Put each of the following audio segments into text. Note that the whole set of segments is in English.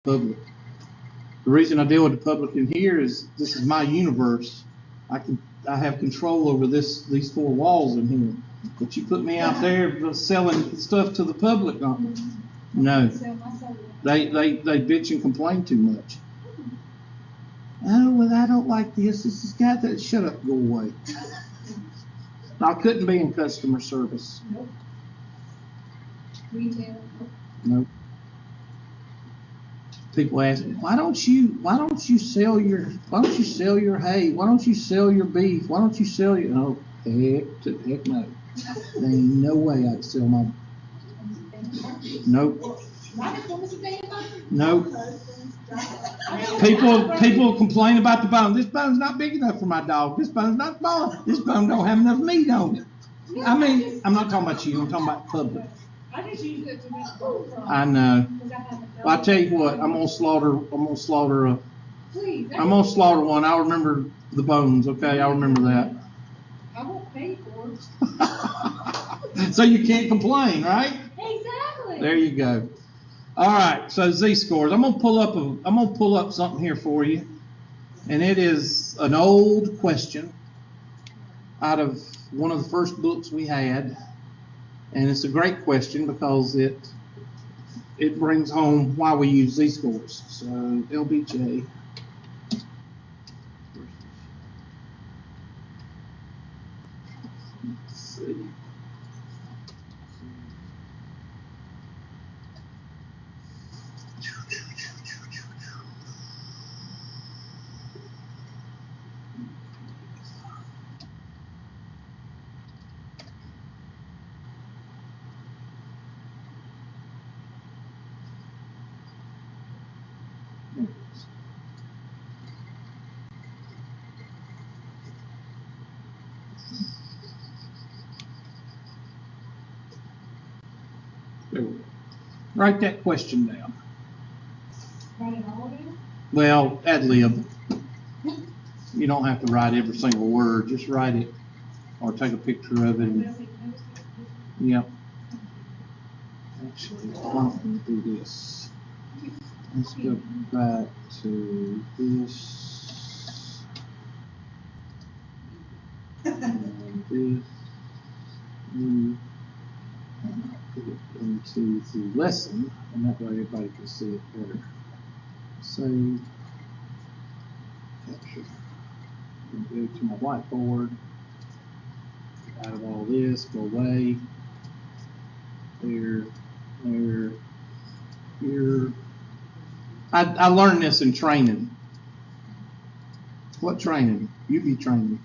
public. The reason I deal with the public in here is this is my universe. I have control over these four walls in here. But you put me out there selling stuff to the public, no. They bitch and complain too much. Oh, well, I don't like this. This has got that. Shut up, go away. I couldn't be in customer service. Nope. Retail. Nope. People ask me, why don't you sell your hay? Why don't you sell your beef? Why don't you sell your, oh, heck no. There ain't no way I'd sell my, nope. Nope. People complain about the bone. This bone's not big enough for my dog. This bone's not small. This bone don't have enough meat on it. I mean, I'm not talking about you. I'm talking about public. I just use it to make food from. I know. Well, I tell you what, I'm gonna slaughter one. I'll remember the bones. Okay, I'll remember that. I won't pay for it. So you can't complain, right? Exactly. There you go. All right, so Z-scores. I'm gonna pull up something here for you, and it is an old question out of one of the first books we had, and it's a great question because it brings home why we use Z-scores. So LBJ. Let's see. Write that question down. Write it all down? Well, ad lib. You don't have to write every single word. Just write it or take a picture of it. And, yep. Actually, why don't we do this? Let's go back to this. And this. Put it into the lesson, and that way everybody can see it better. Save, capture, and go to my whiteboard. Get out of all this, go away. There, here. I learned this in training. What training? UB training.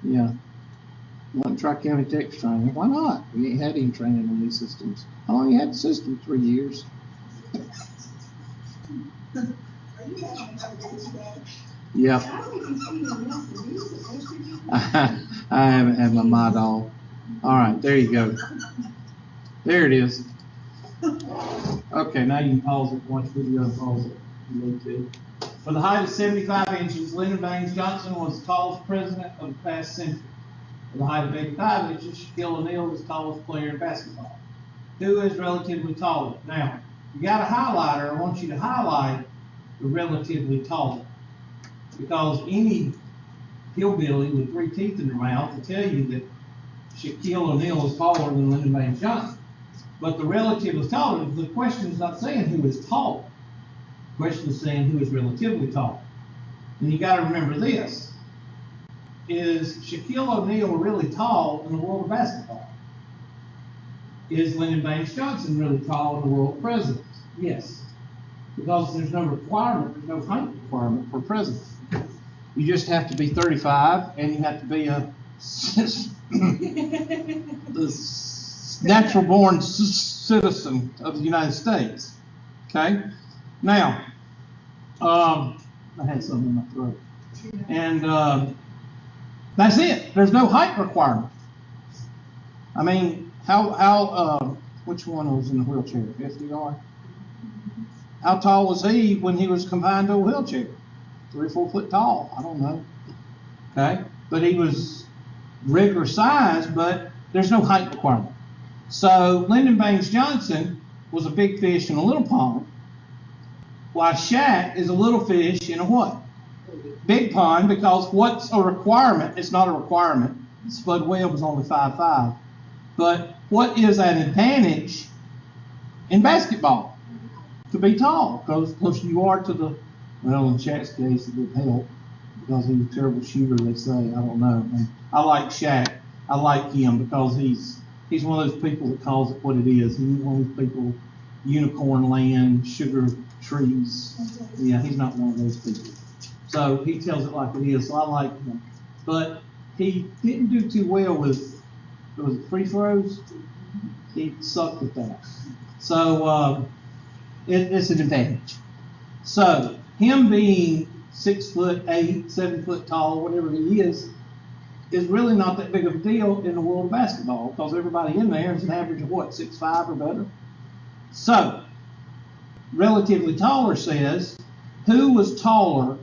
Yeah. Tri-County Tech training. Why not? We ain't had any training on these systems. How long you had the system? 3 years. Yeah. I haven't had my mod all. All right, there you go. There it is. Okay, now you can pause it, watch video and pause it. You need to. For the height of 75 inches, Lyndon Baines Johnson was the tallest president of the past century. For the height of 85 inches, Shaquille O'Neal was the tallest player in basketball. Who is relatively taller? Now, you got a highlighter. I want you to highlight the relatively taller. Because any hillbilly with 3 teeth in their mouth will tell you that Shaquille O'Neal is taller than Lyndon Baines Johnson. But the relatively taller, the question is not saying who is taller. The question is saying who is relatively taller. And you got to remember this. Is Shaquille O'Neal really tall in the world of basketball? Is Lyndon Baines Johnson really tall in the world of presidents? Yes. Because there's no requirement, there's no height requirement for president. You just have to be 35 and you have to be a natural born citizen of the United States. Okay? Now, I had something in my throat. And that's it. There's no height requirement. I mean, which one was in the wheelchair? FDR? How tall was he when he was confined to a wheelchair? 3 or 4 foot tall. I don't know. Okay? But he was regular size, but there's no height requirement. So Lyndon Baines Johnson was a big fish in a little pond, while Shaq is a little fish in a what? Big pond, because what's a requirement? It's not a requirement. Spud Webb was only 5'5". But what is an advantage in basketball? To be tall, because closer you are to the, well, in Shaq's case, it would help, because he's a terrible shooter, they say. I don't know. And I like Shaq. I like him because he's one of those people that calls it what it is. He's one of those people, unicorn land, sugar trees. Yeah, he's not one of those people. So he tells it like it is, so I like him. But he didn't do too well with, was it free throws? He sucked at that. So it's an advantage. So him being 6'8", 7 foot tall, whatever he is really not that big of a deal in the world of basketball, because everybody in there is an average of what, 6'5" or better? So, relatively taller says, who was taller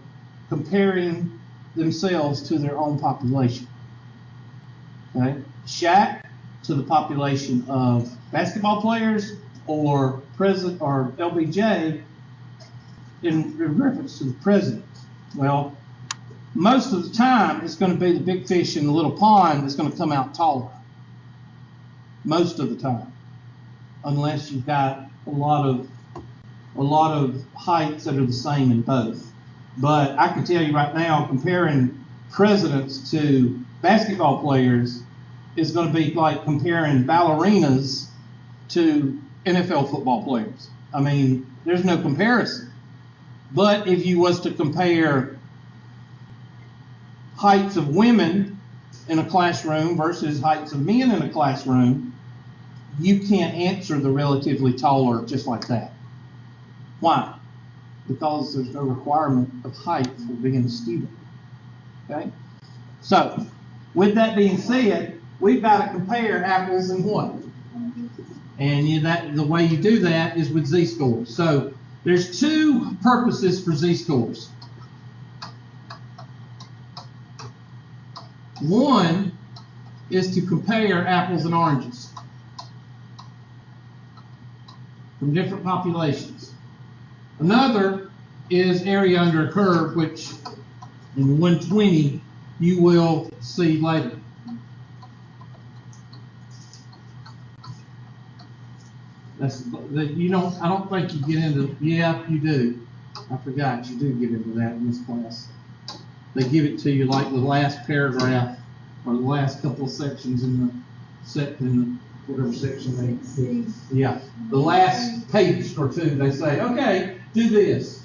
comparing themselves to their own population? Okay, Shaq to the population of basketball players, or president, or LBJ in reference to the president? Well, most of the time it's going to be the big fish in the little pond that's going to come out taller. Most of the time, unless you've got a lot of heights that are the same in both. But I can tell you right now, comparing presidents to basketball players is going to be like comparing ballerinas to NFL football players. I mean, there's no comparison. But if you was to compare heights of women in a classroom versus heights of men in a classroom, you can't answer the relatively taller just like that. Why? Because there's no requirement of height for being a student. Okay? So, with that being said, we've got to compare apples and what? And the way you do that is with z-scores. So, there's two purposes for z-scores. One is to compare apples and oranges from different populations. Another is area under a curve, which in the 120 you will see later. I don't think you get into, yeah, you do. I forgot, you do get into that in this class. They give it to you like the last paragraph or the last couple of sections in whatever section they do. Yeah, the last page or two, they say, okay, do this.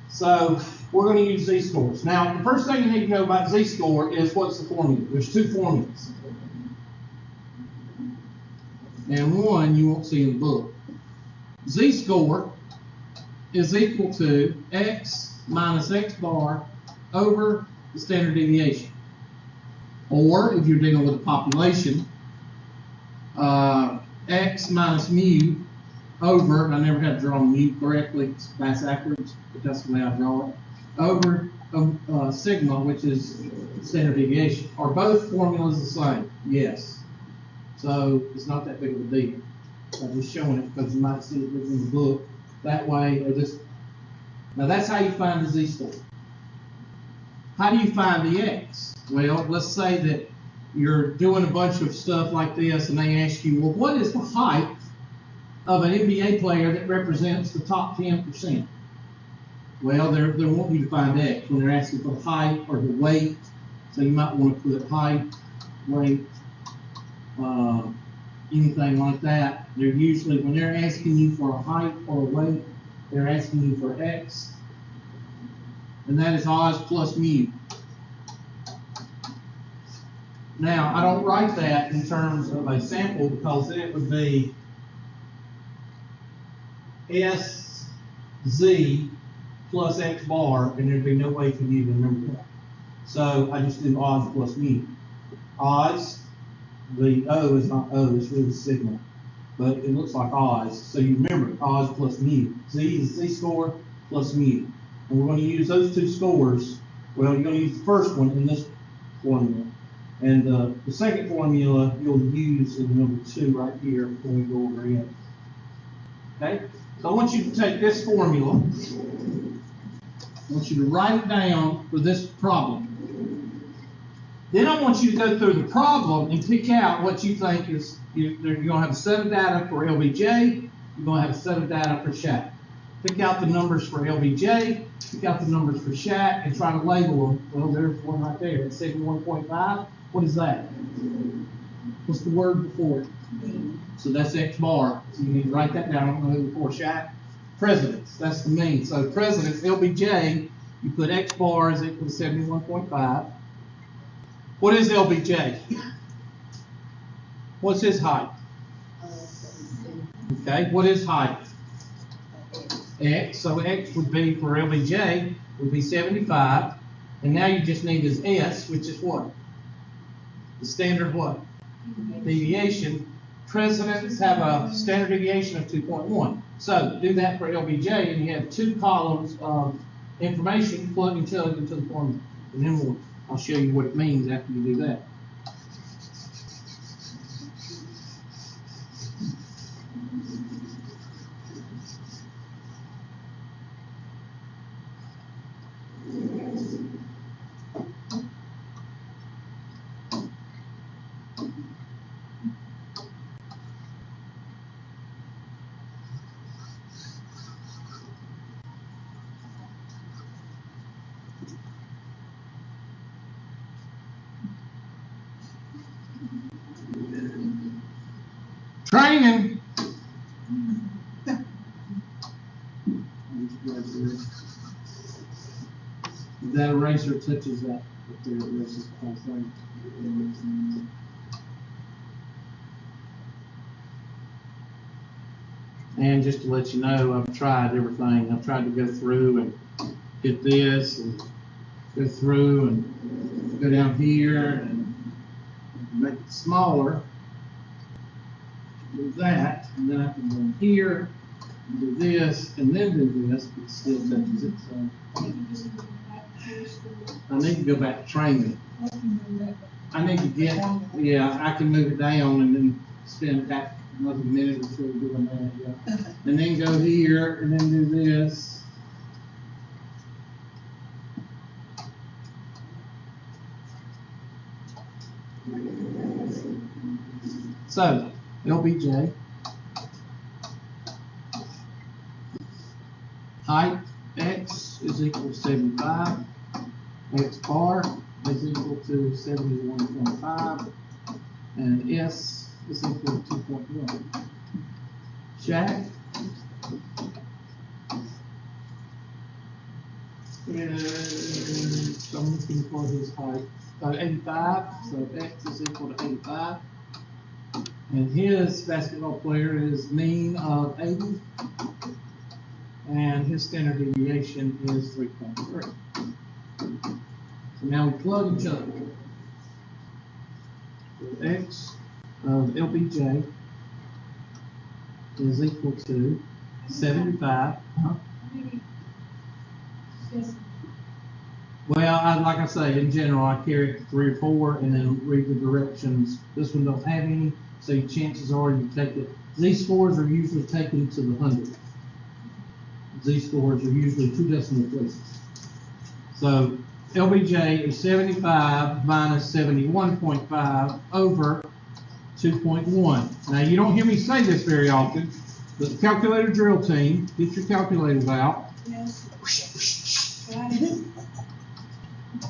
So we're going to use z-scores. Now, the first thing you need to know about z-score is what's the formula. There's two formulas. And one you won't see in the book. Z-score is equal to x minus x bar over the standard deviation. Or, if you're dealing with a population, x minus mu over, and I never had drawn mu correctly, it's backwards, but that's the way I draw it, over sigma, which is standard deviation. Are both formulas the same? Yes. So it's not that big of a deal. I'm just showing it because you might see it written in the book that way or this. Now that's how you find the z-score. How do you find the x? Well, let's say that you're doing a bunch of stuff like this and they ask you, well, what is the height of an NBA player that represents the top 10%? Well, they're wanting you to find x when they're asking for the height or the weight. So you might want to put height, weight, anything like that. They're usually, when they're asking you for a height or a weight, they're asking you for x. And that is Oz plus mu. Now, I don't write that in terms of a sample because then it would be SZ plus X bar, and there'd be no way for you to remember that. So I just do Oz plus mu. Oz, the O is not O, it's really sigma, but it looks like Oz. So you remember Oz plus mu. Z is Z-score plus mu. And we're going to use those two scores. Well, you're going to use the first one in this formula. And the second formula you'll use in number 2 right here when we go over it. Okay? So I want you to take this formula. I want you to write it down for this problem. Then I want you to go through the problem and pick out what you think is, you're going to have a set of data for LBJ, you're going to have a set of data for SHAC. Pick out the numbers for LBJ, pick out the numbers for SHAC, and try to label them. Well, there's one right there, it's 71.5. What is that? What's the word before it? So that's X bar. So you need to write that down. I don't know who before SHAC. Presidents, that's the mean. So presidents, LBJ, you put X bar is equal to 71.5. What is LBJ? What's his height? Okay, what is height? X, so X would be for LBJ, would be 75. And now you just need his S, which is what? The standard what? Deviation. Presidents have a standard deviation of 2.1. So do that for LBJ, and you have 2 columns of information, plug and chug into the formula. And then I'll show you what it means after you do that. Training. That eraser touches that. If there erases the whole thing. And just to let you know, I've tried everything. I've tried to go through and get this and go through and go down here and make it smaller. Do that, and then I can go here, and do this, and then do this, but it still touches it. So I need to go back to training. I need to get, yeah, I can move it down and then spend back another minute or two doing that, yeah. And then go here, and then do this. So, LBJ, height X is equal to 75, X bar is equal to 71.5, and S is equal to 2.1. SHAC is, so I'm looking for his height, 85, so X is equal to 85. And his basketball player is mean of 80, and his standard deviation is 3.3. So now we plug and chug. So X of LBJ is equal to 75. Well, like I say, in general, I carry it to 3 or 4 and then read the directions. This one don't have any. So chances are you take it. Z-scores are usually taken to the 100. Z-scores are usually 2 decimal places. So LBJ is 75 minus 71.5 over 2.1. Now you don't hear me say this very often, but the calculator drill team, get your calculators out. Yes.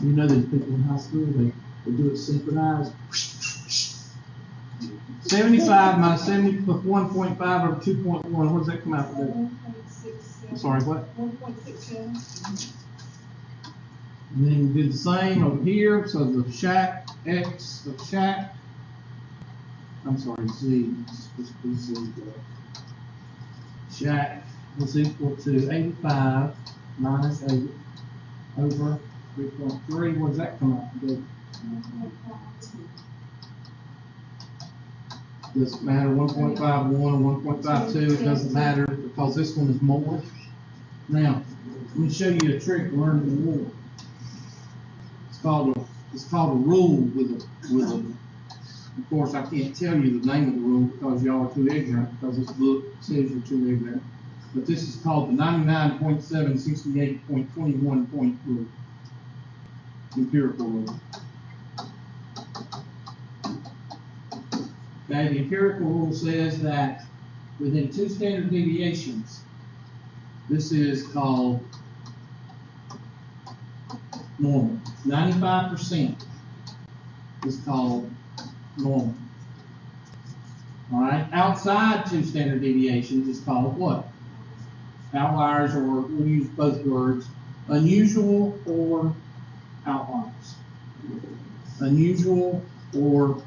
You know these people in high school, they do it synchronized. 75 minus 71.5 over 2.1, what does that come out to be? 1.67. I'm sorry, what? 1.67. And then we do the same over here, so the SHAC, X of SHAC, I'm sorry, Z, it's supposed to be Z, SHAC is equal to 85 minus 80 over 3.3, what does that come out to be? Doesn't matter, 1.51 or 1.52, it doesn't matter because this one is more. Now, let me show you a trick to learning more. It's called a rule with a Of course, I can't tell you the name of the rule because y'all are too ignorant, because this book says you're too ignorant. But this is called the 99.768.21 point rule. Empirical rule. Okay, the empirical rule says that within 2 standard deviations, this is called normal. 95% is called normal. All right, outside 2 standard deviations is called what? Outliers, or we'll use both words, unusual or outliers. Unusual or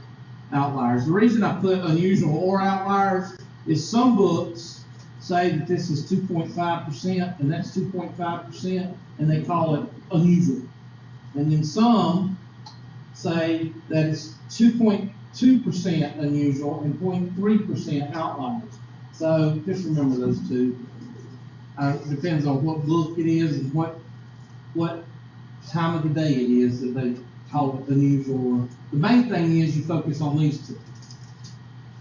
outliers. The reason I put unusual or outliers is some books say that this is 2.5% and that's 2.5%, and they call it unusual. And then some say that it's 2.2% unusual and 0.3% outliers. So just remember those two. It depends on what book it is and what time of the day it is that they call it unusual. The main thing is you focus on these two.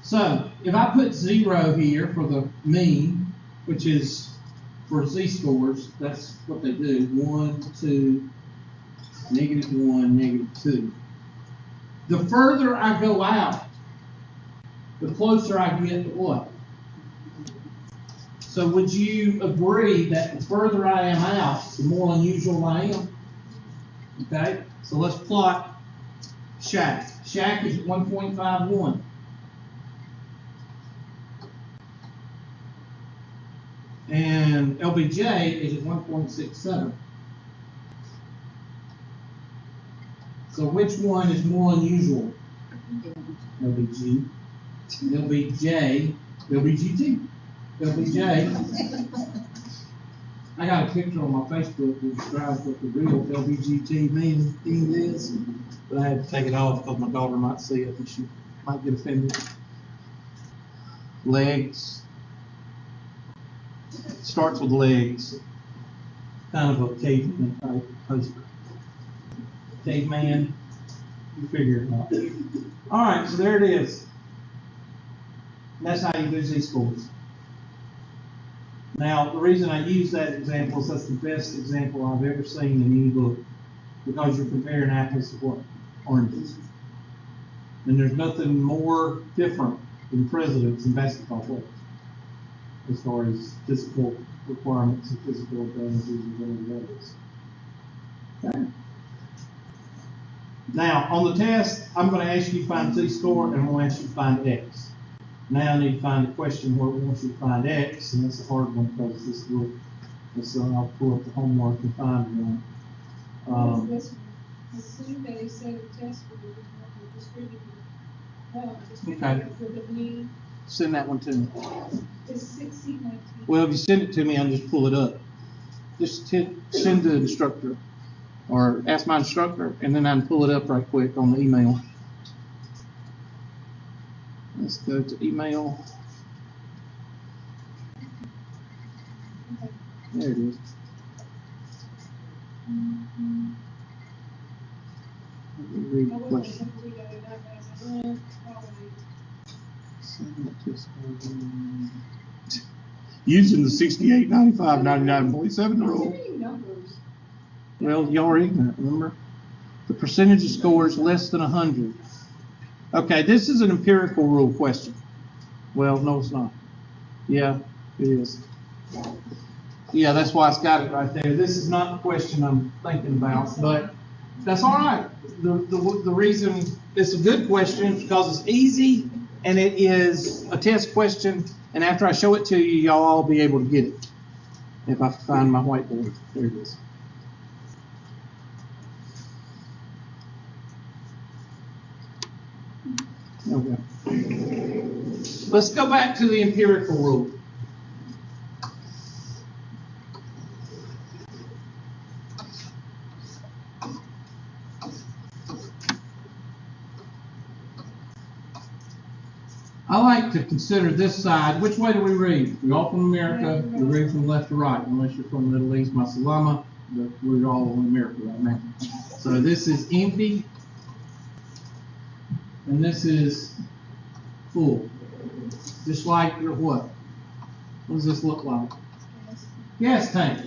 So if I put 0 here for the mean, which is for z-scores, that's what they do, 1, 2, -1, -2. The further I go out, the closer I get to what? So would you agree that the further I am out, the more unusual I am? Okay, so let's plot Shack. Shack is 1.51. And LBJ is at 1.67. So which one is more unusual? LBG, LBJ, LBGT, LBJ. I got a picture on my Facebook that describes what the real LBGT mean is, but I had to take it off because my daughter might see it and she might get offended. Legs. Starts with legs. Kind of a caveman type poster. Caveman, you figure it out. All right, so there it is. And that's how you do z-scores. Now, the reason I use that example is that's the best example I've ever seen in any book, because you're comparing apples to what? Oranges. And there's nothing more different than presidents and basketball players as far as physical requirements and physical advantages and whatever that is. Okay. Now, on the test, I'm going to ask you to find z-score, and I'm going to ask you to find x. Now I need to find a question where it wants you to find x, and that's a hard one because this book. So I'll pull up the homework and find one. Assume that they said a test for the distributed. Okay. For the mean, Send that one to me. it's 1619. Well, if you send it to me, I'll just pull it up. Just send the instructor, or ask my instructor, and then I can pull it up right quick on the email. Let's go to email. There it is. Let me read the question. Using the 68, 95, 99, 47 rule. Well, y'all are ignorant, remember? The percentage of scores less than 100. Okay, this is an empirical rule question. Well, no, it's not. Yeah, it is. Yeah, that's why it's got it right there. This is not the question I'm thinking about, but that's all right. The reason it's a good question is because it's easy and it is a test question. And after I show it to you, y'all all be able to get it. If I find my whiteboard, there it is. Okay. Let's go back to the empirical rule. I like to consider this side. Which way do we read? We're all from America. We read from left to right, unless you're from the Middle East, Masalama, but we're all in America right now. So this is empty. and this is full. Just like your what? What does this look like? Gas tank.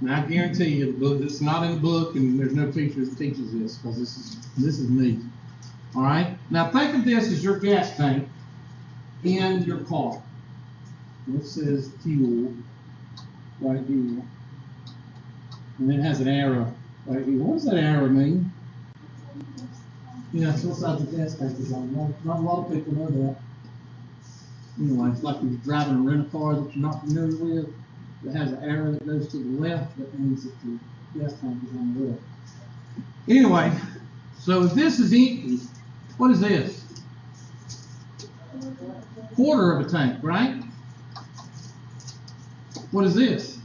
Now I guarantee you, the book, it's not in the book, and there's no teacher that teaches this, because this is me. All right. Now think of this as your gas tank in your car. This says fuel right here, and it has an arrow right here. What does that arrow mean? Yeah, it's what side the gas tank is on. Not a lot of people know that. Anyway, it's like you're driving a rental car that you're not familiar with. It has an arrow that goes to the left. That means that the gas tank is on the left. Anyway, so if this is empty, what is this? Quarter of a tank, right? What is this?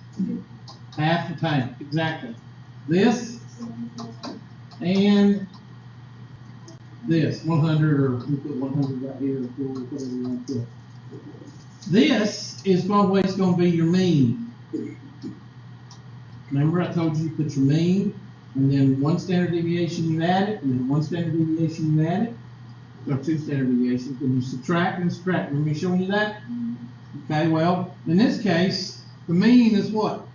Half a tank, exactly. This and this, 100, or we put 100 right here, or whatever you want to put. This is always going to be your mean. Remember I told you put your mean, and then one standard deviation you add it, and then one standard deviation you add it, or two standard deviations, and you subtract and subtract. Remember me showing you that? Okay, well, in this case, the mean is what?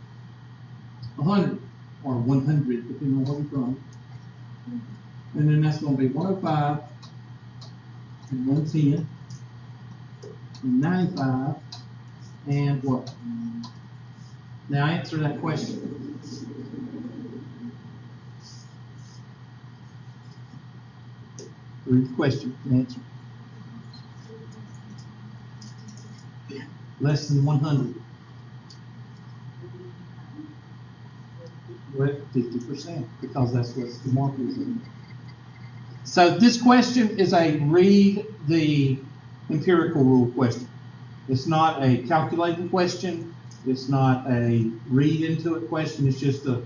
100, or 100, depending on where you're from. And then that's going to be 105, and 110, and 95, and what? Now answer that question. Read the question and answer. Less than 100. We're at 50%, because that's what the mark is in. So this question is a read the empirical rule question. It's not a calculating question. It's not a read into it question. It's just a,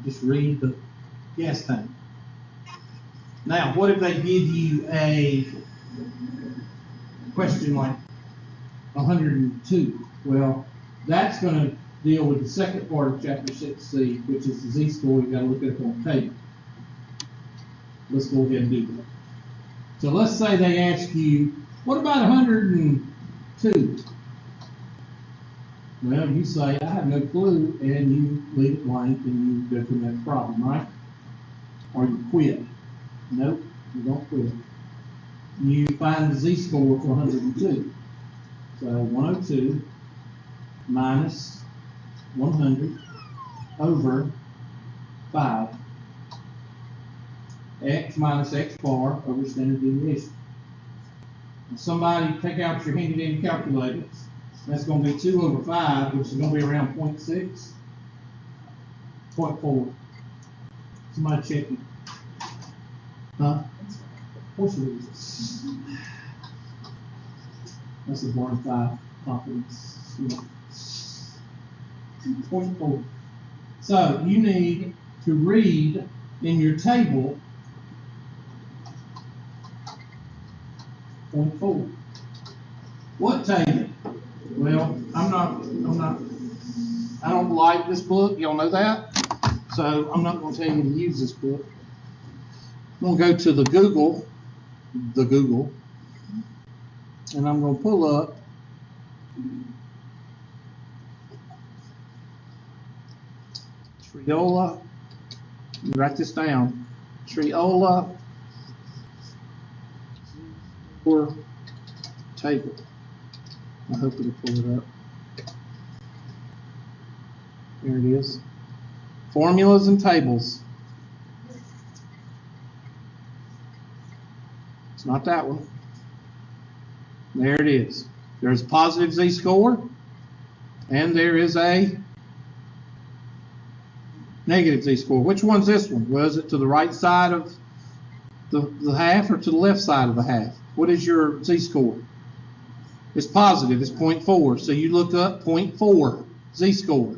just read the gas tank. Now, what if they give you a question like 102? Well, that's going to deal with the second part of chapter 6C, which is the z-score. You've got to look at it on the table. Let's go ahead and do that. So let's say they ask you, what about 102? Well, you say, I have no clue, and you leave it blank, and you go to the next problem, right? Or you quit. Nope, you don't quit. You find the z-score for 102. So 102 minus 100 over 5. X minus X bar over standard deviation. And somebody take out your handy dandy calculator. That's going to be 2 over 5, which is going to be around 0.6. 0.4. Somebody check me. Huh? Of course it is. That's a bar 5 confidence. 0.4. So you need to read in your table 0.4. What table? Well, I don't like this book, y'all know that. So I'm not going to tell you to use this book. I'm going to go to the Google, and I'm going to pull up Triola. Write this down. Triola or table. I hope it'll pull it up. There it is. Formulas and tables. It's not that one. There it is. There's a positive z-score, and there is a negative z-score. Which one's this one? Was it to the right side of the half or to the left side of the half? What is your z-score? It's positive. It's 0.4. So you look up 0.4 z-score.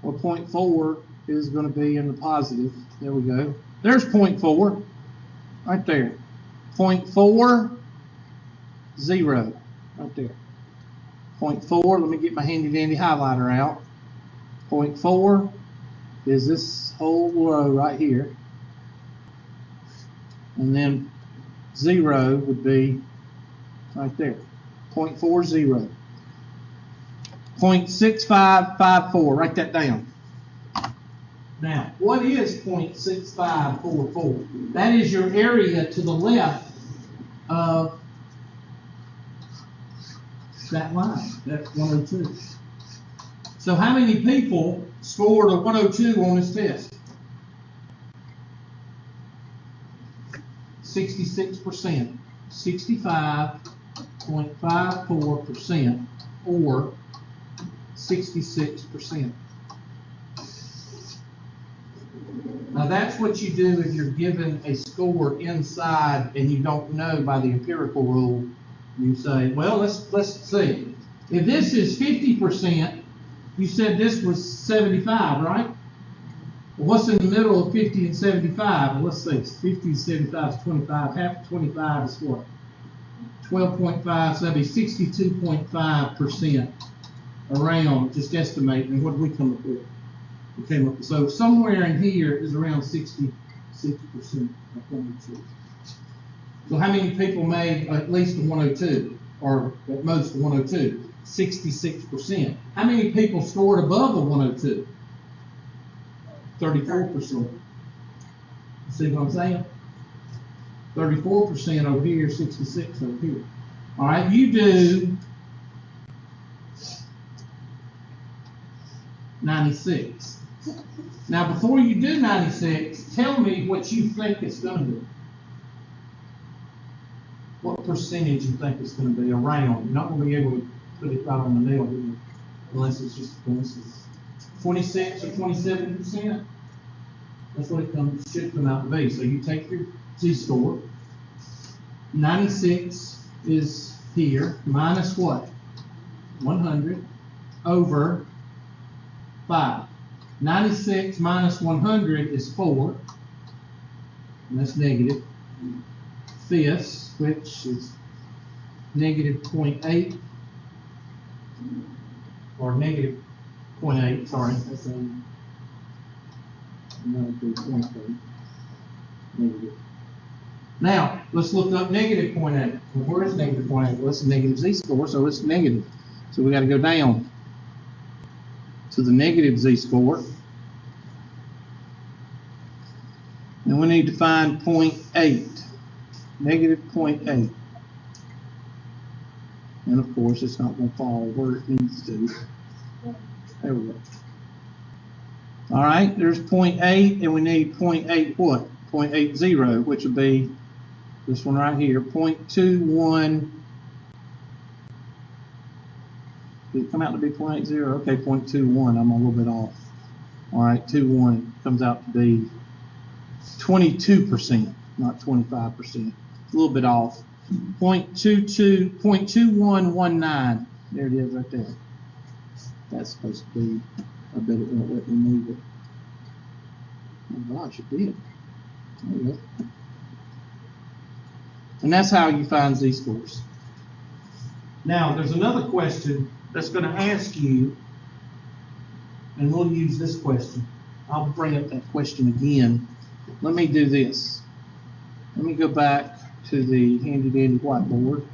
Well, 0.4 is going to be in the positive. There we go. There's 0.4 right there. 0.40 right there. 0.4. Let me get my handy dandy highlighter out. 0.4 is this whole row right here. And then 0 would be right there, 0.40. 0.6554, write that down. Now, what is 0.6544? That is your area to the left of that line. That's 102. So how many people scored a 102 on this test? 66%. 65.54%, or 66%. Now that's what you do if you're given a score inside and you don't know by the empirical rule. You say, well, let's see. If this is 50%, you said this was 75, right? Well, what's in the middle of 50 and 75? Well, let's see. 50 and 75 is 25. Half of 25 is what? 12.5. So that'd be 62.5%. Around, just estimating. What did we come up with? We came up with, so somewhere in here is around 66%. So how many people made at least a 102, or at most a 102? 66%. How many people scored above a 102? 34%. See what I'm saying? 34% over here, 66 over here. All right, you do 96. Now, before you do 96, tell me what you think it's going to be. What percentage you think it's going to be around? You're not going to be able to put it right on the nail, unless it's just a coincidence. 26 or 27%? That's what it should come out to be. So you take your z-score. 96 is here, minus what? 100 over 5. 96 minus 100 is 4, and that's negative. Fifths, which is negative 0.8, or negative 0.8, sorry, that's another 0.8, negative. Now, let's look up negative 0.8. Well, where is negative 0.8? Well, it's a negative z-score, so it's negative. So we got to go down to the negative z-score. And we need to find 0.8, negative 0.8. And of course, it's not going to fall where it needs to. There we go. All right, there's 0.8, and we need 0.8 what? 0.80, which would be this one right here, 0.21. Did it come out to be 0.80? Okay, 0.21. I'm a little bit off. All right, 21 comes out to be 22%, not 25%. A little bit off. 0.2119. There it is right there. That's supposed to be, I bet it won't let me move it. Oh gosh, it did. There you go. And that's how you find z-scores. Now, there's another question that's going to ask you, and we'll use this question. I'll bring up that question again. Let me do this. Let me go back to the handy-dandy whiteboard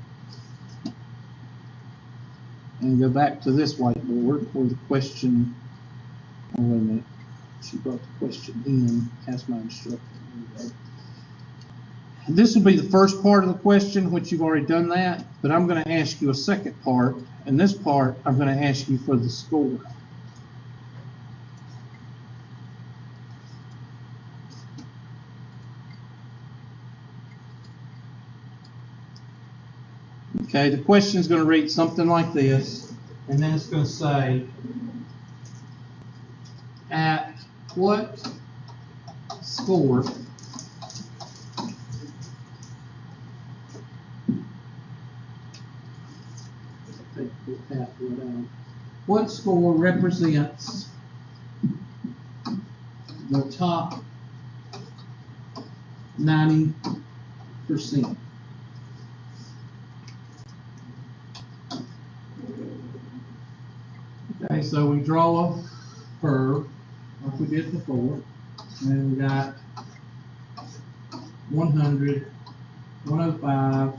and go back to this whiteboard where the question, oh wait a minute, she brought the question in, ask my instructor. This will be the first part of the question, which you've already done that, but I'm going to ask you a second part, and this part I'm going to ask you for the score. Okay, the question is going to read something like this, and then it's going to say, at what score what score represents the top 90%? Okay, so we draw a curve like we did before, and we got 100, 105,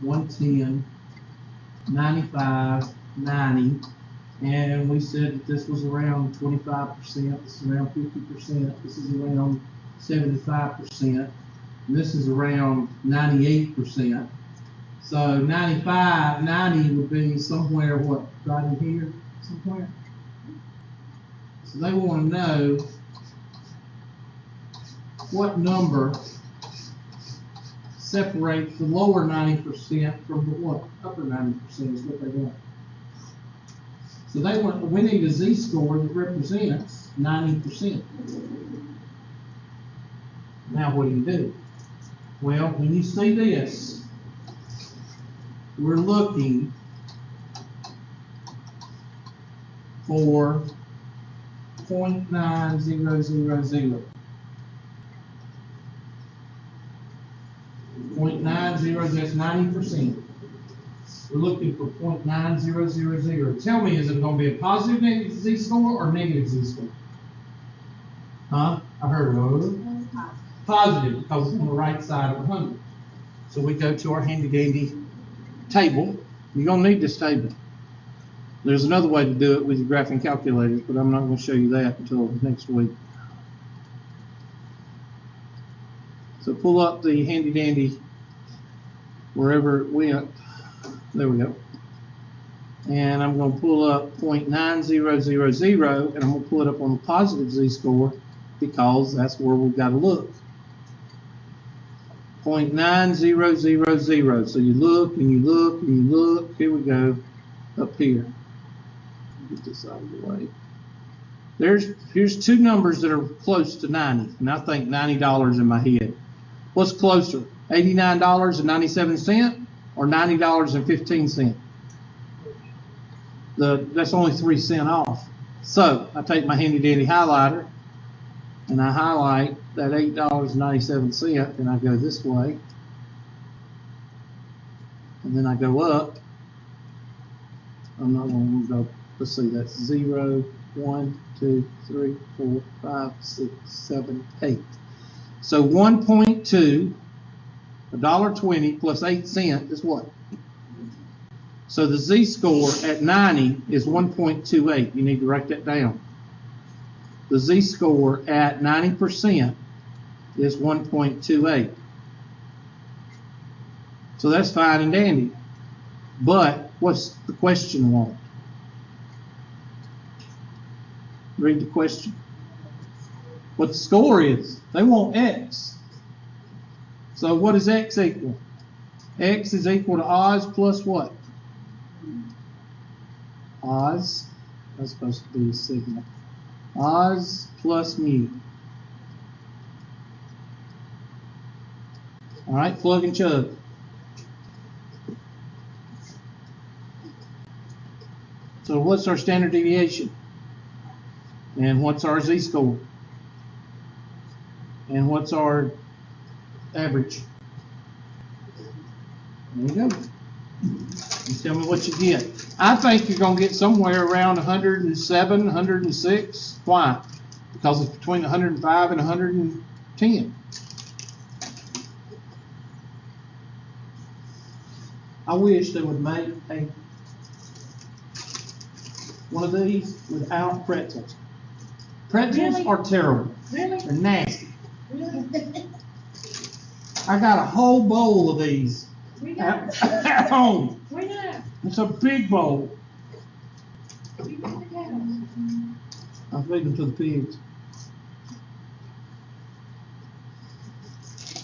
110, 95, 90, and we said that this was around 25%, this is around 50%, this is around 75%, and this is around 98%. So 95, 90 would be somewhere, what, right in here, somewhere? So they want to know what number separates the lower 90% from the what? Upper 90% is what they want. So they want, we need a z-score that represents 90%. Now what do? Well, when you see this, we're looking for 0.9000. 0.90, that's 90%. We're looking for 0.9000. Tell me, is it going to be a positive z-score or negative z-score? Huh? I heard positive, because it's on the right side of 100. So we go to our handy dandy table. You're going to need this table. There's another way to do it with your graphing calculators, but I'm not going to show you that until next week. So pull up the handy dandy wherever it went. There we go. And I'm going to pull up 0.9000, and I'm going to pull it up on the positive z-score because that's where we've got to look. 0.9000. So you look and you look and you look. Here we go. Up here. Get this out of the way. Here's two numbers that are close to 90, and I think $90 in my head. What's closer, $89.97 or $90.15? That's only 3 cents off. So I take my handy dandy highlighter and I highlight that $8.97, and I go this way, and then I go up. I'm not going to go. Let's see. That's 0, 1, 2, 3, 4, 5, 6, 7, 8. So 1.2, $1.20 plus 8 cents is what? So the z-score at 90 is 1.28. You need to write that down. The z-score at 90% is 1.28. So that's fine and dandy. But what's the question want? Read the question. What the score is. They want X. So what does X equal? X is equal to Oz plus what? Oz. That's supposed to be a sigma. Oz plus mu. All right, plug and chug. So what's our standard deviation? And what's our z-score? And what's our average? There you go. You tell me what you get. I think you're going to get somewhere around 107, 106. Why? Because it's between 105 and 110. I wish they would make one of these without pretzels. Pretzels Really? are terrible. Really? They're nasty. Really? I got a whole bowl of these We know. at home. We know. It's a big bowl. We feed the cows. I feed them to the pigs.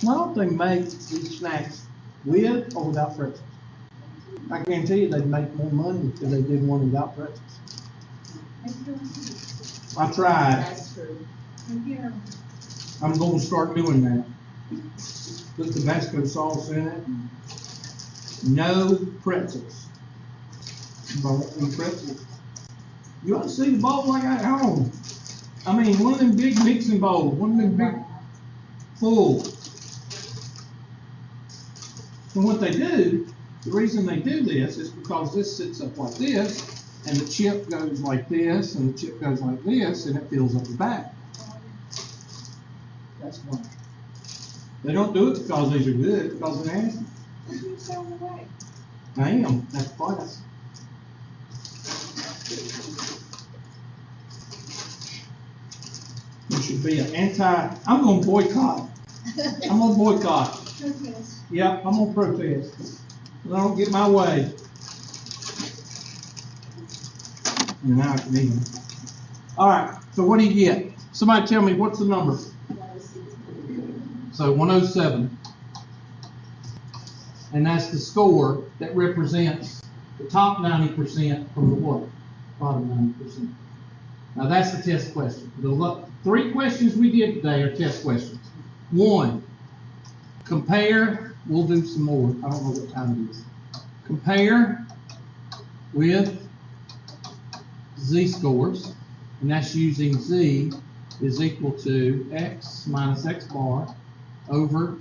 I don't think make these snacks with or without pretzels. I guarantee you they'd make more money if they did one without pretzels. I tried. That's true. Yeah. I'm going to start doing that. Put Tabasco sauce in it. No pretzels. Eat pretzels. You ought to see the bowl I got at home. I mean, one of them big mixing bowls, one of them big full. And what they do, the reason they do this is because this sits up like this, and the chip goes like this, and the chip goes like this, and it fills up the back. That's why. They don't do it because these are good, because they're nasty. You sound away. I am, that's class. You should be I'm gonna boycott. I'm gonna boycott. Protest. Yep, I'm gonna protest. I don't get my way. And now I can eat them. All right, so what do you get? Somebody tell me, what's the number? So 107. And that's the score that represents the top 90% from the what? Bottom 90%. Now that's the test question. The 3 questions we did today are test questions. 1, compare, we'll do some more. I don't know what time it is. Compare with z-scores, and that's using z is equal to x minus x bar over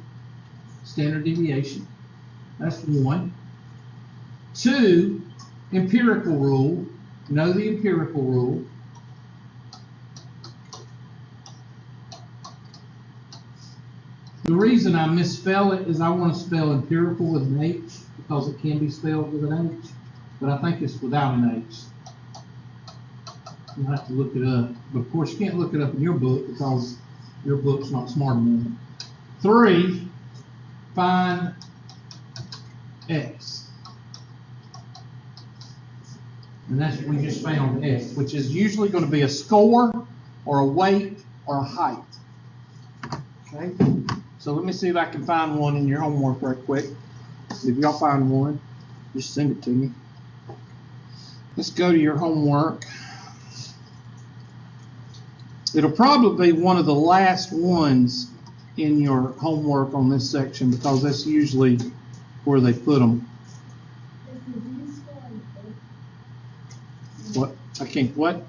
standard deviation. That's 1. 2, empirical rule. Know the empirical rule. The reason I misspell it is I want to spell empirical with an H because it can be spelled with an H, but I think it's without an H. You'll have to look it up. But of course, you can't look it up in your book because your book's not smart enough. 3, find X. And that's what we just found, X, which is usually going to be a score or a weight or a height. Okay? So let me see if I can find one in your homework right quick. If y'all find one, just send it to me. Let's go to your homework. It'll probably be one of the last ones in your homework on this section because that's usually where they put them. What? I can't, what?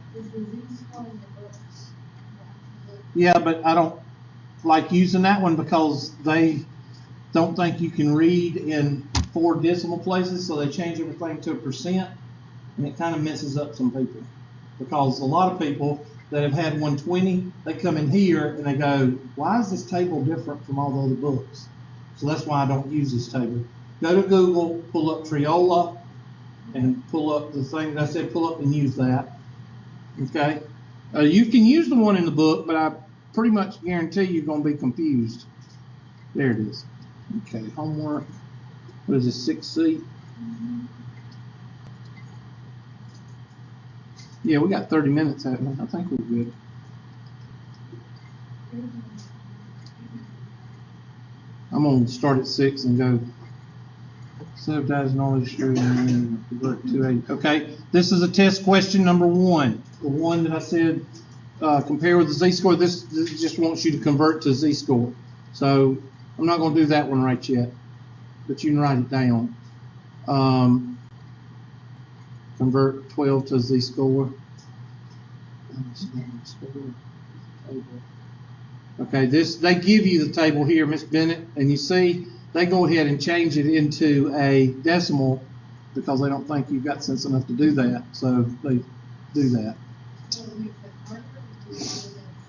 Yeah, but I don't like using that one because they don't think you can read in 4 decimal places, so they change everything to a percent, and it kind of messes up some people. Because a lot of people that have had 120, they come in here and they go, why is this table different from all the other books? So that's why I don't use this table. Go to Google, pull up Triola, and pull up the thing that I said, pull up and use that. Okay? You can use the one in the book, but I pretty much guarantee you're going to be confused. There it is. Okay, homework. What is this, 6C? Yeah, we got 30 minutes, haven't we? I think we're good. I'm going to start at 6 and go subdivision knowledge sharing and convert to 8. Okay, this is a test question number 1. The one that I said compare with the z-score. This just wants you to convert to z-score. So I'm not going to do that one right yet, but you can write it down. Convert 12 to z-score. Okay, they give you the table here, Miss Bennett, and you see they go ahead and change it into a decimal because they don't think you've got sense enough to do that. So they do that.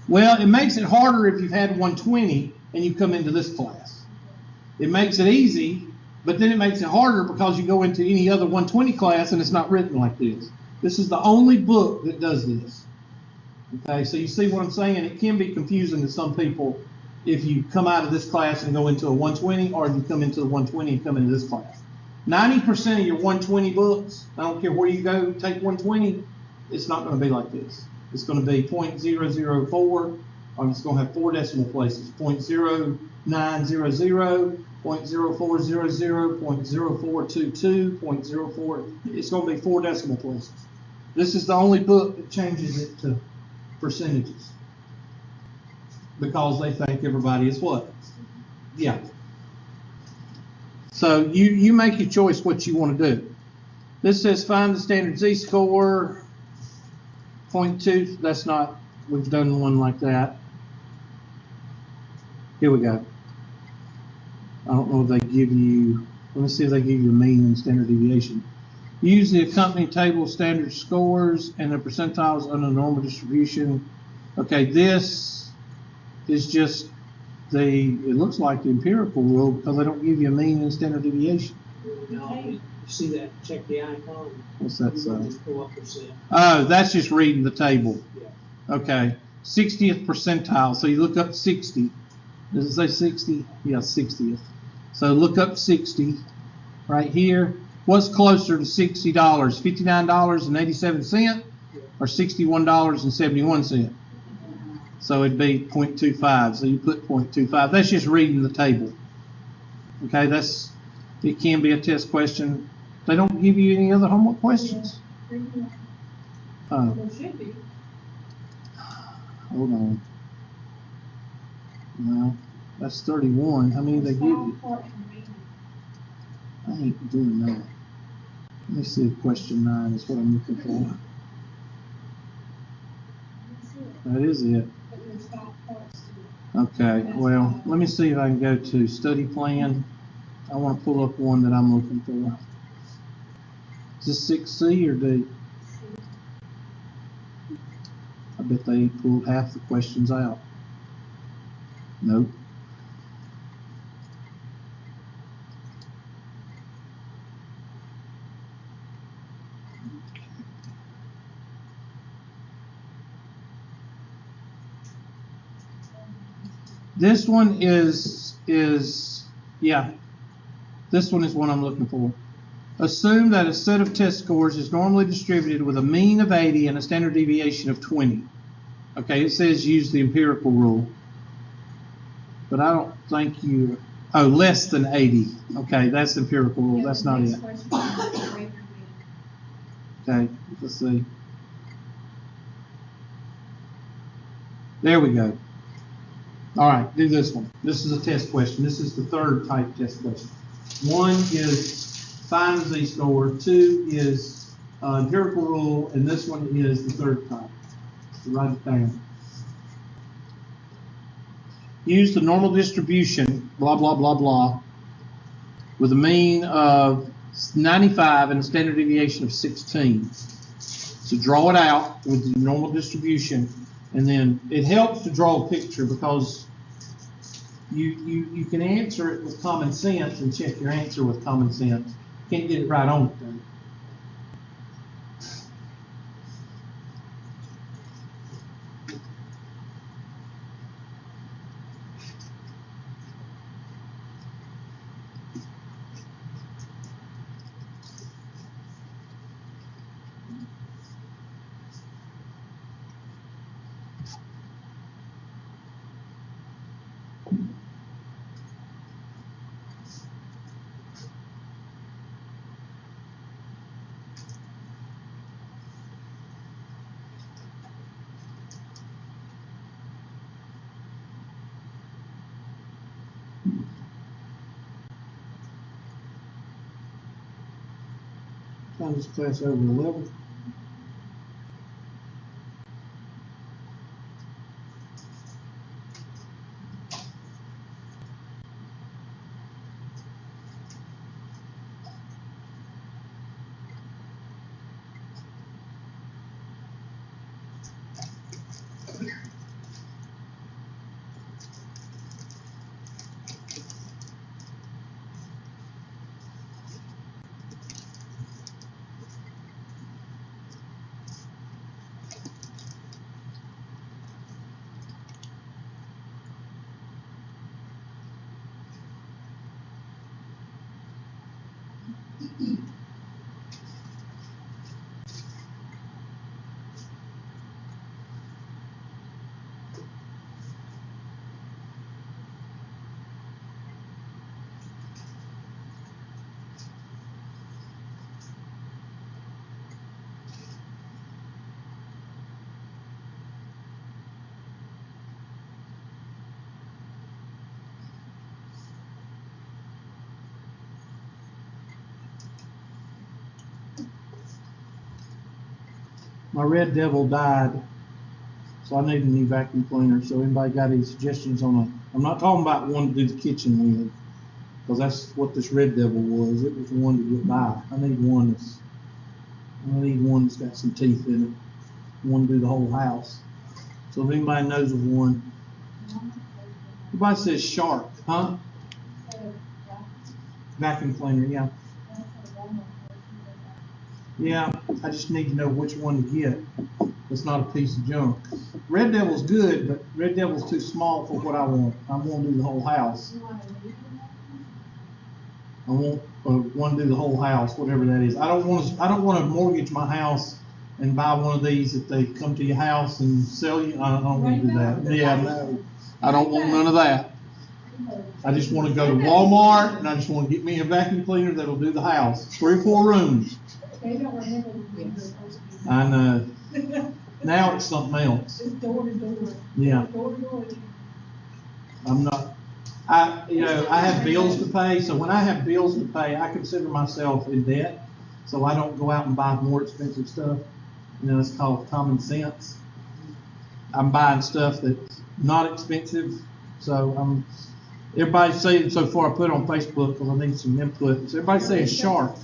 Well, it makes it harder if you've had 120 and you come into this class. It makes it easy, but then it makes it harder because you go into any other 120 class and it's not written like this. This is the only book that does this. Okay, so you see what I'm saying? It can be confusing to some people if you come out of this class and go into a 120, or if you come into the 120 and come into this class. 90% of your 120 books, I don't care where you go, take 120, it's not going to be like this. It's going to be 0.004, or it's going to have 4 decimal places, 0.0900, 0.0400, 0.0422, 0.04. It's going to be 4 decimal places. This is the only book that changes it to percentages because they think everybody is what? Yeah. So you make your choice what you want to do. This says find the standard z-score, 0.2. That's not, we've done one like that. Here we go. I don't know if they give you, let me see if they give you a mean and standard deviation. Use the accompanying table of standard scores and the percentiles under the normal distribution. Okay, this is just it looks like the empirical rule because they don't give you a mean and standard deviation. No, you see that, check the icon. What's that say? Just pull up percent. Oh, that's just reading the table. Yeah. Okay, 60th percentile. So you look up 60. Does it say 60? Yeah, 60th. So look up 60 right here. What's closer to $60? $59.87 or $61.71? So it'd be 0.25. So you put 0.25. That's just reading the table. Okay, it can be a test question. They don't give you any other homework questions. There should be. Hold on. No, that's 31. How many they give you? I ain't doing that. Let me see if question 9 is what I'm looking for. That is it. But there's 5 parts to it. Okay, well, let me see if I can go to study plan. I want to pull up one that I'm looking for. Is this 6C or D? I bet they pulled half the questions out. Nope. This one is yeah. This one is what I'm looking for. Assume that a set of test scores is normally distributed with a mean of 80 and a standard deviation of 20. Okay, it says use the empirical rule. But I don't think less than 80. Okay, that's the empirical rule. That's not it. Okay, let's see. There we go. All right, do this one. This is a test question. This is the third type test question. 1 is find the z-score. 2 is empirical rule, and this one is the third type. So write it down. Use the normal distribution, blah, blah, blah, blah, with a mean of 95 and a standard deviation of 16. So draw it out with the normal distribution, and then it helps to draw a picture because you can answer it with common sense and check your answer with common sense. Can't get it right on it though. Find this class over 11. My Red Devil died, so I need a new vacuum cleaner. So anybody got any suggestions on I'm not talking about one to do the kitchen with, because that's what this Red Devil was. It was one to get by. I need one that's got some teeth in it. One to do the whole house. So if anybody knows of one, Everybody says Shark, huh? Vacuum cleaner, yeah. Yeah, I just need to know which one to get. It's not a piece of junk. Red Devil's good, but Red Devil's too small for what I want. I want to do the whole house. I want to do the whole house, whatever that is. I don't want to mortgage my house and buy one of these if they come to your house and sell you. I don't want to do that. Yeah, no, I don't want none of that. I just want to go to Walmart and I just want to get me a vacuum cleaner that'll do the house. 3 or 4 rooms. They don't remember the numbers. I know. Now it's something else. It's door to door. Yeah. Door to door. I'm not. I have bills to pay, so when I have bills to pay, I consider myself in debt, so I don't go out and buy more expensive stuff. It's called common sense. I'm buying stuff that's not expensive, so everybody's saying so far. I put it on Facebook because I need some input. So everybody's saying Shark.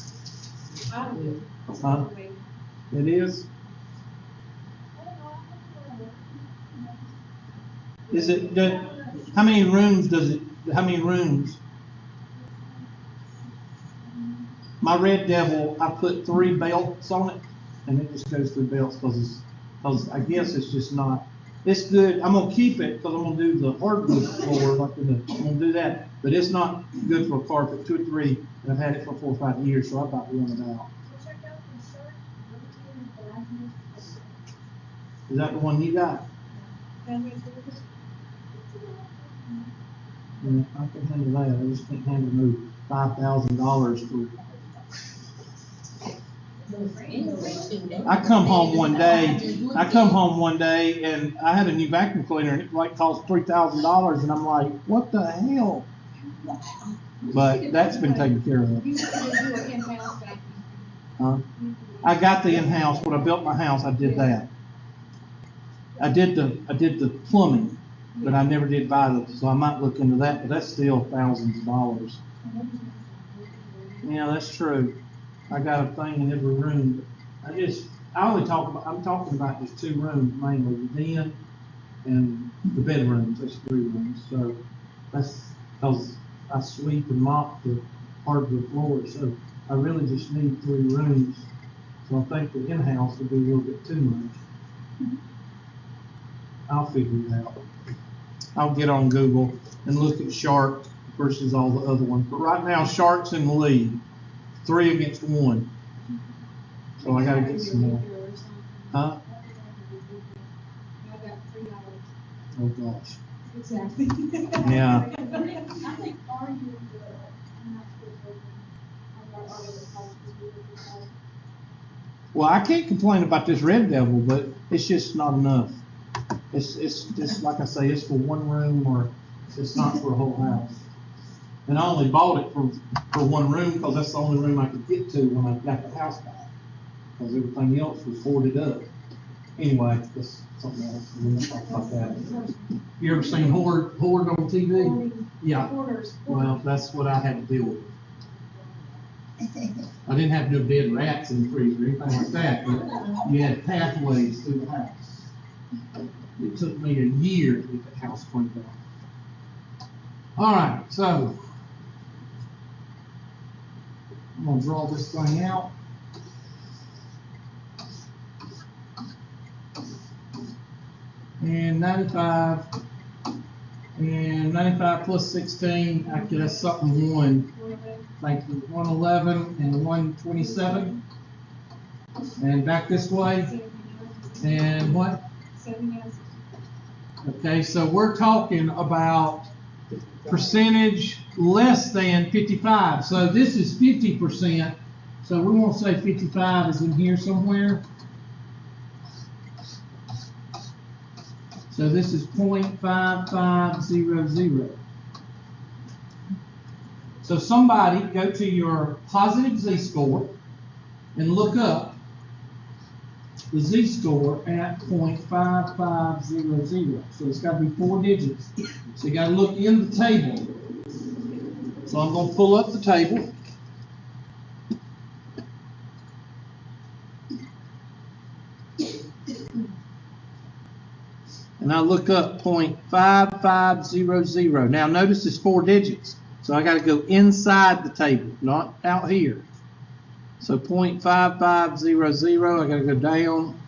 I do. Huh? It is. Is it? How many rooms does it? How many rooms? My Red Devil, I put 3 belts on it, and it just goes through belts because I guess it's just not. It's good. I'm gonna keep it because I'm gonna do the hardwood floor, I'm gonna do that. But it's not good for a carpet. 2 or 3, and I've had it for 4 or 5 years, so I about run it out. Is that the one you got? Yeah, I can handle that. I just can't handle no $5,000 for. I come home one day and I had a new vacuum cleaner and it cost $3,000 and I'm like, what the hell? But that's been taken care of. You said you do an in-house vacuum. Huh? I got the in-house. When I built my house, I did that. I did the plumbing, but I never did buy so I might look into that, but that's still thousands of dollars. Yeah, that's true. I got a thing in every room. I'm talking about just 2 rooms mainly, the den and the bedrooms. That's 3 rooms. So that's because I sweep and mop the hardwood floor. So I really just need 3 rooms. So I think the in-house would be a little bit too much. I'll figure it out. I'll get on Google and look at Shark versus all the other ones. But right now, Shark's in the lead, 3 against 1. So I gotta get some more. Huh? I got $3. Oh gosh. Exactly. Yeah. I think arguing Well, I can't complain about this Red Devil, but it's just not enough. It's just like I say, it's for 1 room or it's not for a whole house. And I only bought it for 1 room because that's the only room I could get to when I got the house back. Because everything else was boarded up. Anyway, that's something else. We won't talk about that. You ever seen Horde on TV? Yeah. Well, that's what I had to deal with. I didn't have no dead rats in the freezer or anything like that, but you had pathways through the house. It took me a year to get the house cleaned up. All right, so I'm gonna draw this thing out. And 95 plus 16, I guess something 1. Thank you. 111 and 127. And back this way. And what? 79. Okay, so we're talking about percentage less than 55. So this is 50%. So we won't say 55 is in here somewhere. So this is 0.5500. So somebody go to your positive Z-score and look up the Z-score at 0.5500. So it's got to be 4 digits. So you got to look in the table. So I'm going to pull up the table. And and I look up 0.5500. Now notice it's 4 digits, so I got to go inside the table, not out here. So 0.5500, I got to go down.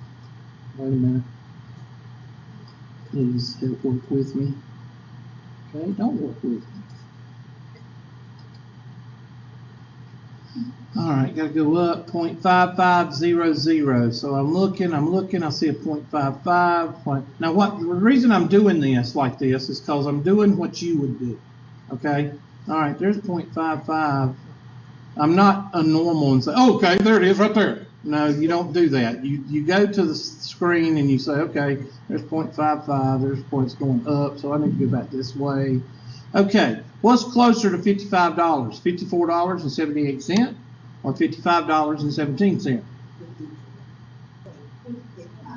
Wait a minute. Please help work with me. Okay, don't work with me. All right, got to go up 0.5500. So I'm looking, I see a 0.55. Now the reason I'm doing this like this is because I'm doing what you would do. Okay? All right, there's 0.55. I'm not a normal and say, oh, okay, there it is right there. No, you don't do that. You go to the screen and you say, okay, there's 0.55, there's points going up, so I need to go back this way. Okay, what's closer to $55? $54.78 or $55.17?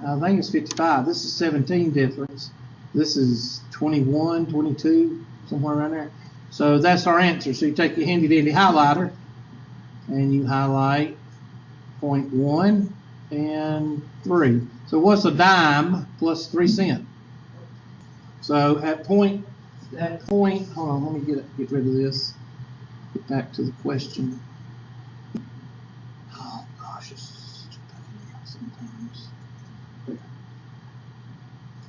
I think it's 55. This is 17 difference. This is 21, 22, somewhere around there. So that's our answer. So you take your handy dandy highlighter and you highlight 0.1 and 3. So what's a dime plus 3 cents? So at point, hold on, let me get rid of this. Get back to the question. Oh gosh, it's such a pain sometimes.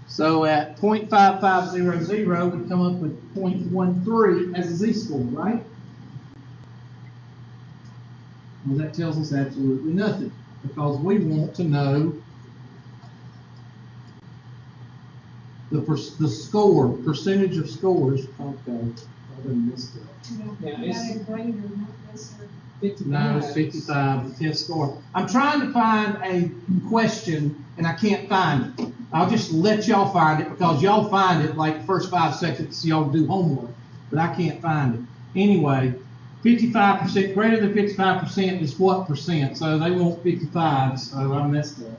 So at 0.5500, we come up with 0.13 as a z-score, right? Well, that tells us absolutely nothing because we want to know the score, percentage of scores. Okay, I done missed it. Yeah, it's- No, it's 55, the test score. I'm trying to find a question and I can't find it. I'll just let y'all find it because y'all find it like the first 5 seconds y'all do homework, but I can't find it. Anyway, 55%, greater than 55% is what percent? So they want 55, so I messed up.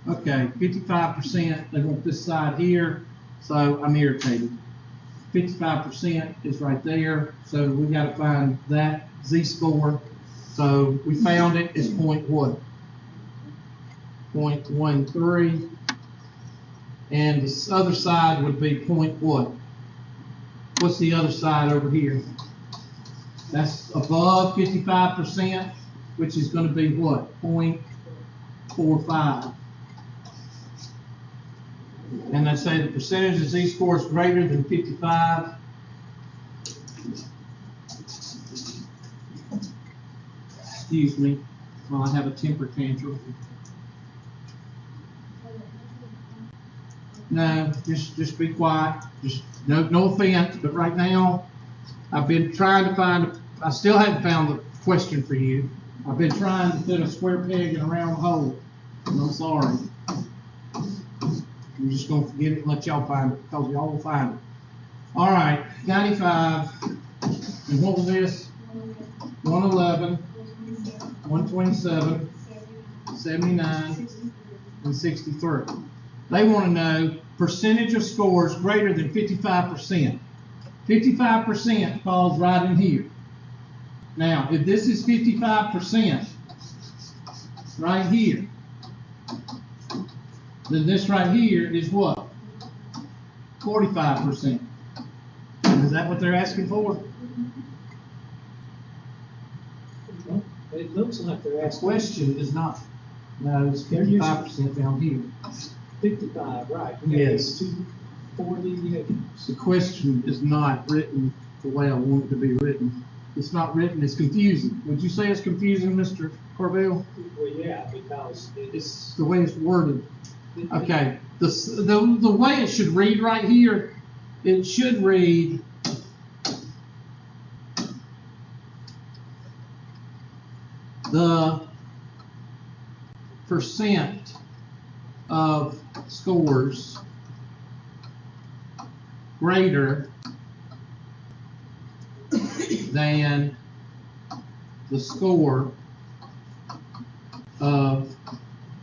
Okay, 55%, they want this side here, so I'm irritated. 55% is right there, so we got to find that z-score. So we found it is point what? 0.13, and the other side would be point what? What's the other side over here? That's above 55%, which is going to be what? 0.45. And I say the percentage of z-score is greater than 55. Excuse me while I have a temper tantrum. No, just be quiet. Just no offense, but right now I've been trying to find. I still haven't found the question for you. I've been trying to put a square peg in a round hole. And I'm sorry. I'm just gonna forget it and let y'all find it because y'all will find it. All right, 95. And what was this? 111, 127, 79, and 63. They want to know percentage of scores greater than 55%. 55% falls right in here. Now, if this is 55% right here, then this right here is what? 45%. Is that what they're asking for? It looks like they're The asking question is not. No, it's 55% down here. 55, right? Yes. 240. The question is not written the way I want it to be written. It's not written, it's confusing. Would you say it's confusing, Mr. Corbell? Well, yeah, because It's the way it's worded. Okay, the way it should read right here, it should read the percent of scores greater than the score of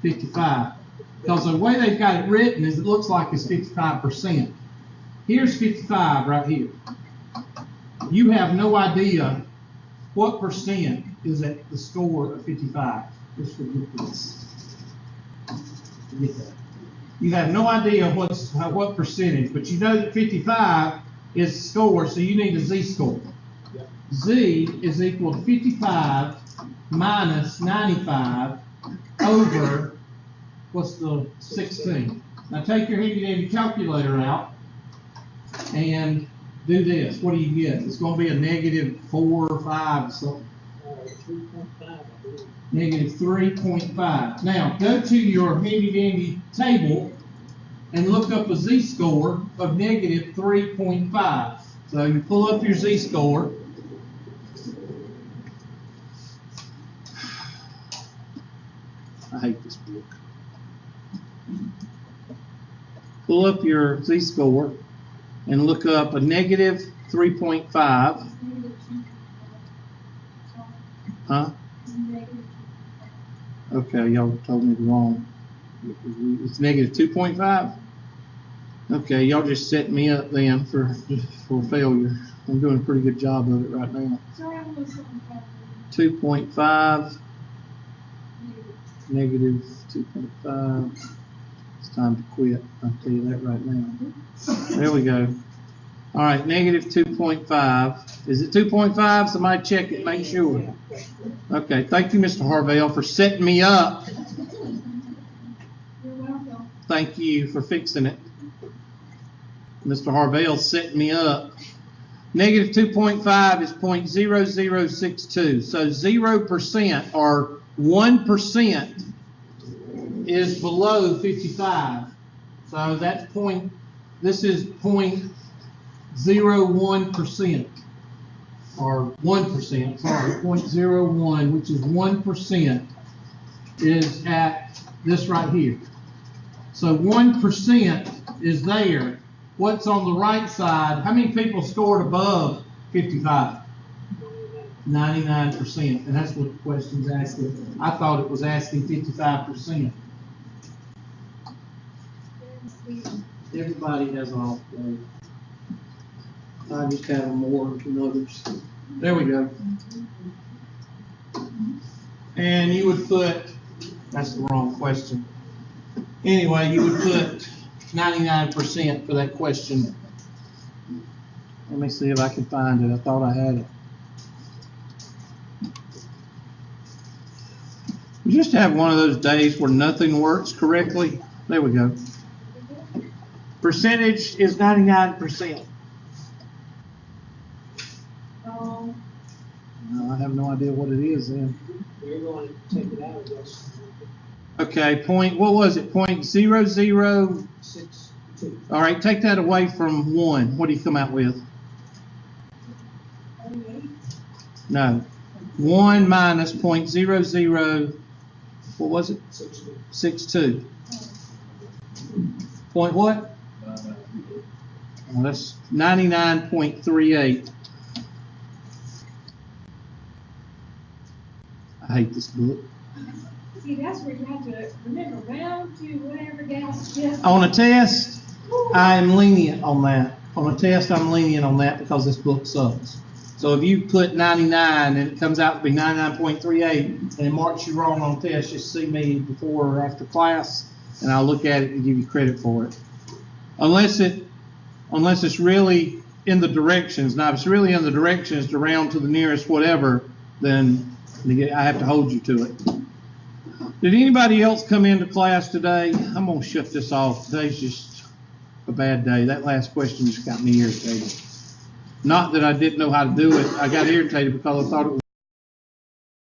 55. Because the way they've got it written is it looks like it's 55%. Here's 55 right here. You have no idea what percent is at the score of 55. Just forget this. Forget that. You have no idea what percentage, but you know that 55 is score, so you need a z-score. Yep. Z is equal to 55 minus 95 over, what's the 16? Now take your handy dandy calculator out and do this. What do you get? It's going to be a negative 4 or 5 or something. 3.5, I believe. Negative 3.5. Now, go to your handy dandy table and look up a z-score of negative 3.5. So you pull up your z-score. I hate this book. Pull up your z-score and look up a negative 3.5. Huh? Okay, y'all told me wrong. It's negative 2.5? Okay, y'all just set me up then for failure. I'm doing a pretty good job of it right now. 2.5, negative 2.5. It's time to quit. I'll tell you that right now. There we go. All right, negative 2.5. Is it 2.5? Somebody check it, make sure. Okay, thank you, Mr. Harvell, for setting me up. You're welcome. Thank you for fixing it. Mr. Harvell set me up. Negative 2.5 is 0.0062. So 0% or 1% is below 55. So that's this is 0.01%. Or 1%, sorry, 0.01, which is 1%, is at this right here. So 1% is there. What's on the right side? How many people scored above 55? 99%, and that's what the question's asking. I thought it was asking 55%. Everybody has an off day. I just have more than others. There we go. And you would put, that's the wrong question. Anyway, you would put 99% for that question. Let me see if I can find it. I thought I had it. You just have one of those days where nothing works correctly. There we go. Percentage is 99%. I have no idea what it is then. We're going to take it out of this. Okay, what was it? 0.0062. All right, take that away from 1. What do you come out with? No. 1 minus 0.00, what was it? 62. Point what? Well, that's 99.38. I hate this book. See, that's where you have to remember round to whatever gas. Yes. On a test, I'm lenient on that. On a test, I'm lenient on that because this book sucks. So if you put 99 and it comes out to be 99.38 and it marks you wrong on the test, just see me before or after class and I'll look at it and give you credit for it. Unless it's really in the directions. Now, if it's really in the directions to round to the nearest whatever, then I have to hold you to it. Did anybody else come into class today? I'm going to shut this off. Today's just a bad day. That last question just got me irritated. Not that I didn't know how to do it. I got irritated because I thought it was